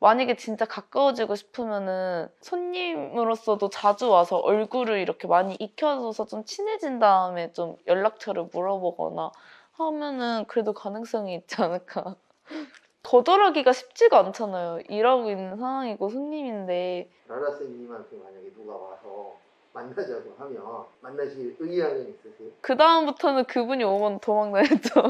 만약에 진짜 가까워지고 싶으면은 손님으로서도 자주 와서 얼굴을 이렇게 많이 익혀줘서 좀 친해진 다음에 좀 연락처를 물어보거나 하면은 그래도 가능성이 있지 않을까. 거절하기가 쉽지가 않잖아요. 일하고 있는 상황이고 손님인데. 라라쌤님한테 만약에 누가 와서 만나자고 하면 만나실 의향은 있으세요? 그 다음부터는 그분이 오면 도망다녔죠.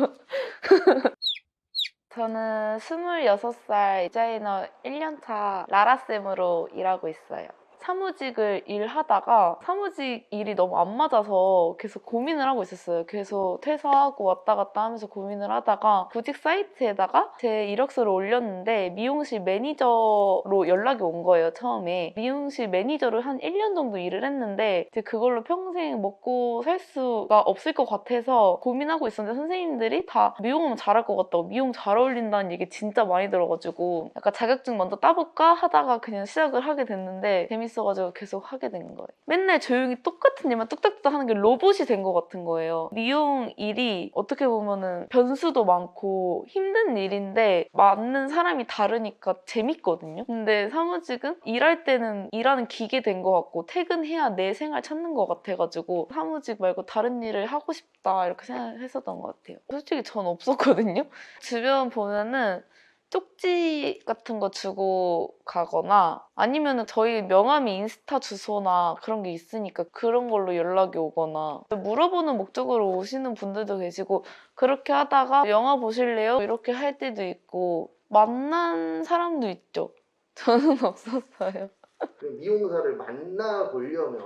저는 26살 디자이너 1년차 라라쌤으로 일하고 있어요. 사무직을 일하다가 사무직 일이 너무 안 맞아서 계속 고민을 하고 있었어요. 계속 퇴사하고 왔다 갔다 하면서 고민을 하다가 구직 사이트에다가 제 이력서를 올렸는데 미용실 매니저로 연락이 온 거예요, 처음에. 미용실 매니저를 한 1년 정도 일을 했는데 이제 그걸로 평생 먹고 살 수가 없을 것 같아서 고민하고 있었는데 선생님들이 다 미용하면 잘할 것 같다고, 미용 잘 어울린다는 얘기 진짜 많이 들어가지고 약간 자격증 먼저 따볼까 하다가 그냥 시작을 하게 됐는데 재밌어가지고 계속 하게 된 거예요. 맨날 조용히 똑같은 일만 뚝딱뚝딱 하는 게 로봇이 된 것 같은 거예요. 미용 일이 어떻게 보면은 변수도 많고 힘든 일인데 맞는 사람이 다르니까 재밌거든요. 근데 사무직은 일할 때는 일하는 기계 된 것 같고 퇴근해야 내 생활 찾는 것 같아가지고 사무직 말고 다른 일을 하고 싶다 이렇게 생각했었던 것 같아요. 솔직히 전 없었거든요. 주변 보면은 쪽지 같은 거 주고 가거나 아니면은 저희 명함이 인스타 주소나 그런 게 있으니까 그런 걸로 연락이 오거나 물어보는 목적으로 오시는 분들도 계시고 그렇게 하다가 영화 보실래요? 이렇게 할 때도 있고 만난 사람도 있죠. 저는 없었어요. 그럼 미용사를 만나보려면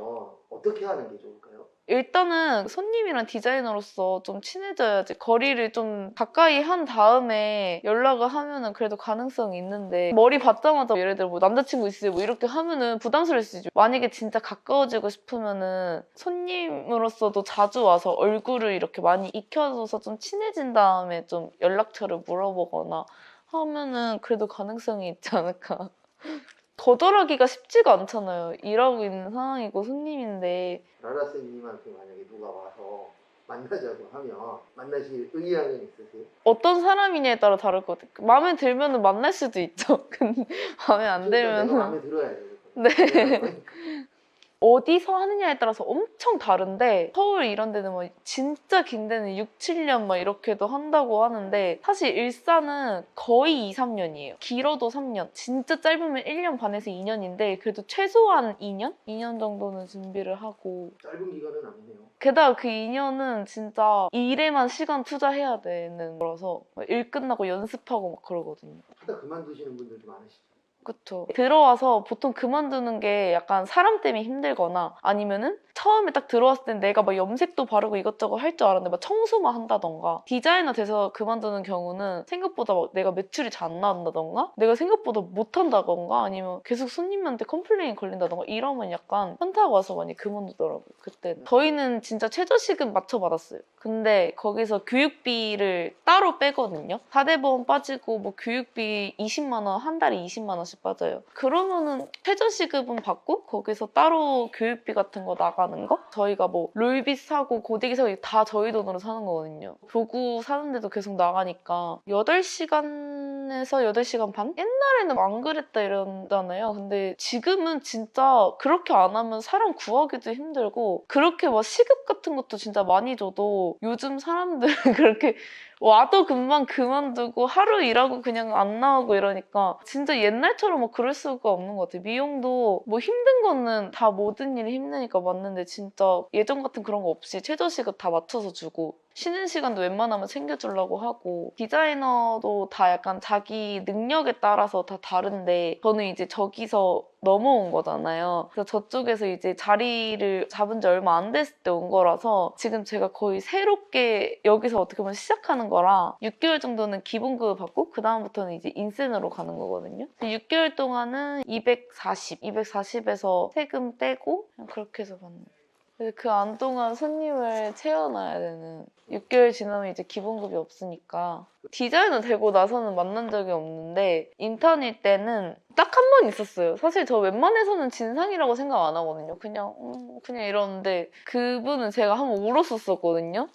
어떻게 하는 게 좋을까요? 일단은 손님이랑 디자이너로서 좀 친해져야지. 거리를 좀 가까이 한 다음에 연락을 하면은 그래도 가능성이 있는데 머리 받자마자 예를 들어 뭐 남자친구 있으세요? 뭐 이렇게 하면은 부담스러울 수 있죠. 만약에 진짜 가까워지고 싶으면은 손님으로서도 자주 와서 얼굴을 이렇게 많이 익혀줘서 좀 친해진 다음에 좀 연락처를 물어보거나 하면은 그래도 가능성이 있지 않을까. 거절하기가 쉽지가 않잖아요. 일하고 있는 상황이고 손님인데. 라라쌤님한테 만약에 누가 와서 만나자고 하면 만나실 의향은 있으세요? 어떤 사람이냐에 따라 다를 것 같아요. 마음에 들면 만날 수도 있죠. 근데 마음에 안 일단 내가 들면 마음에 들어야 되거든요. 네. 어디서 하느냐에 따라서 엄청 다른데 서울 이런 데는 뭐 진짜 긴 데는 6, 7년 막 이렇게도 한다고 하는데 사실 일산은 거의 2, 3년이에요. 길어도 3년. 진짜 짧으면 1년 반에서 2년인데 그래도 최소한 2년? 2년 정도는 준비를 하고 짧은 기간은 아니네요. 게다가 그 2년은 진짜 일에만 시간 투자해야 되는 거라서 일 끝나고 연습하고 막 그러거든요. 하다 그만두시는 분들도 많으시죠. 그쵸. 들어와서 보통 그만두는 게 약간 사람 때문에 힘들거나 아니면은 처음에 딱 들어왔을 땐 내가 막 염색도 바르고 이것저것 할 줄 알았는데 막 청소만 한다던가 디자이너 돼서 그만두는 경우는 생각보다 막 내가 매출이 잘 안 나온다던가 내가 생각보다 못한다던가 아니면 계속 손님한테 컴플레인 걸린다던가 이러면 약간 현타가 와서 많이 그만두더라고요. 그때는. 저희는 진짜 최저시급 맞춰 받았어요. 근데 거기서 교육비를 따로 빼거든요. 사대보험 빠지고 뭐 교육비 20만 원, 한 달에 20만 원씩 빠져요. 그러면은 최저시급은 받고 거기서 따로 교육비 같은 거 나가는 거? 저희가 뭐 롤빗 사고 고데기 사고 다 저희 돈으로 사는 거거든요. 도구 사는데도 계속 나가니까 8시간에서 8시간 반? 옛날에는 안 그랬다 이러잖아요. 근데 지금은 진짜 그렇게 안 하면 사람 구하기도 힘들고 그렇게 막 시급 같은 것도 진짜 많이 줘도 요즘 사람들 그렇게 와도 금방 그만두고 하루 일하고 그냥 안 나오고 이러니까 진짜 옛날처럼 막 그럴 수가 없는 것 같아요. 미용도 뭐 힘든 거는 다 모든 일이 힘드니까 맞는데 진짜 예전 같은 그런 거 없이 최저시급 다 맞춰서 주고 쉬는 시간도 웬만하면 챙겨주려고 하고 디자이너도 다 약간 자기 능력에 따라서 다 다른데 저는 이제 저기서 넘어온 거잖아요. 그래서 저쪽에서 이제 자리를 잡은 지 얼마 안 됐을 때 온 거라서 지금 제가 거의 새롭게 여기서 어떻게 보면 시작하는 거라 6개월 정도는 기본급을 받고 그 다음부터는 이제 인센으로 가는 거거든요. 6개월 동안은 240에서 세금 떼고 그냥 그렇게 해서 받는 거예요. 그 안 동안 손님을 채워놔야 되는 6개월 지나면 이제 기본급이 없으니까 디자이너 되고 나서는 만난 적이 없는데 인턴일 때는 딱 한 번 있었어요. 사실 저 웬만해서는 진상이라고 생각 안 하거든요. 그냥 이러는데 그분은 제가 한 번 울었었거든요.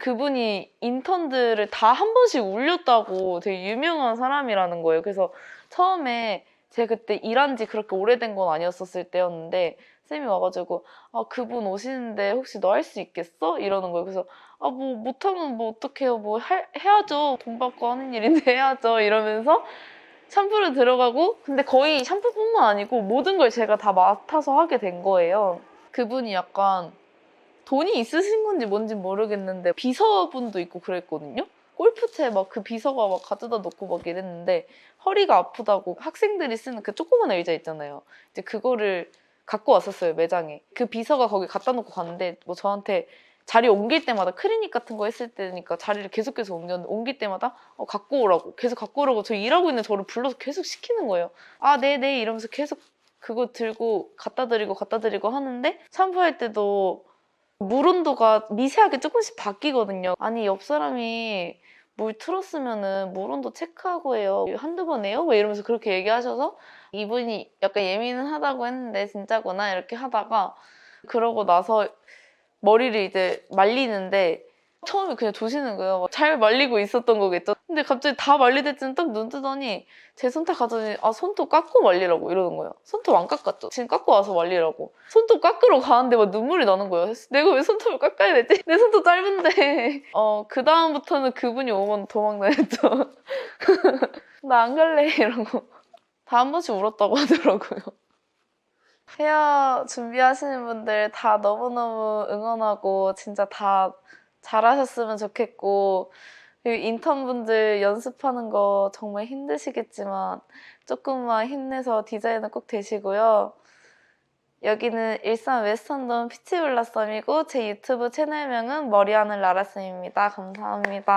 그분이 인턴들을 다 한 번씩 울렸다고 되게 유명한 사람이라는 거예요. 그래서 처음에 제가 그때 일한 지 그렇게 오래된 건 아니었었을 때였는데 쌤이 와가지고 아 그분 오시는데 혹시 너 할 수 있겠어? 이러는 거예요. 그래서 아 뭐 못하면 뭐 어떡해요. 뭐 해야죠. 돈 받고 하는 일인데 해야죠. 이러면서 샴푸를 들어가고 근데 거의 샴푸뿐만 아니고 모든 걸 제가 다 맡아서 하게 된 거예요. 그분이 약간 돈이 있으신 건지 뭔지 모르겠는데 비서분도 있고 그랬거든요. 골프채 막 그 비서가 막 가져다 놓고 막 이랬는데 허리가 아프다고 학생들이 쓰는 그 조그만 의자 있잖아요. 이제 그거를 갖고 왔었어요, 매장에. 그 비서가 거기 갖다 놓고 갔는데 뭐 저한테 자리 옮길 때마다 클리닉 같은 거 했을 때니까 자리를 계속해서 옮길 때마다 갖고 오라고 계속 갖고 오라고 저 일하고 있는 저를 불러서 계속 시키는 거예요. 아 네네 이러면서 계속 그거 들고 갖다 드리고 하는데 샴푸할 때도 물 온도가 미세하게 조금씩 바뀌거든요. 아니 옆 사람이 물 틀었으면은 물 온도 체크하고 해요. 한두 번 해요? 뭐 이러면서 그렇게 얘기하셔서 이분이 약간 예민은 하다고 했는데 진짜구나 이렇게 하다가 그러고 나서 머리를 이제 말리는데 처음에 그냥 두시는 거예요. 잘 말리고 있었던 거겠죠. 근데 갑자기 다 말리될 때는 딱 눈 뜨더니 제 손톱 가더니 아 손톱 깎고 말리라고 이러는 거예요. 손톱 안 깎았죠. 지금 깎고 와서 말리라고. 손톱 깎으러 가는데 막 눈물이 나는 거예요. 내가 왜 손톱을 깎아야 되지? 내 손톱 짧은데. 그 다음부터는 그분이 오면 도망 다녔죠. 나 안 갈래 이러고. 다 한 번씩 울었다고 하더라고요. 헤어 준비하시는 분들 다 너무너무 응원하고 진짜 다 잘하셨으면 좋겠고 그리고 인턴분들 연습하는 거 정말 힘드시겠지만 조금만 힘내서 디자이너 꼭 되시고요. 여기는 일산 웨스턴돔 피치블라썸이고 제 유튜브 채널명은 머리하는 라라쌤입니다. 감사합니다.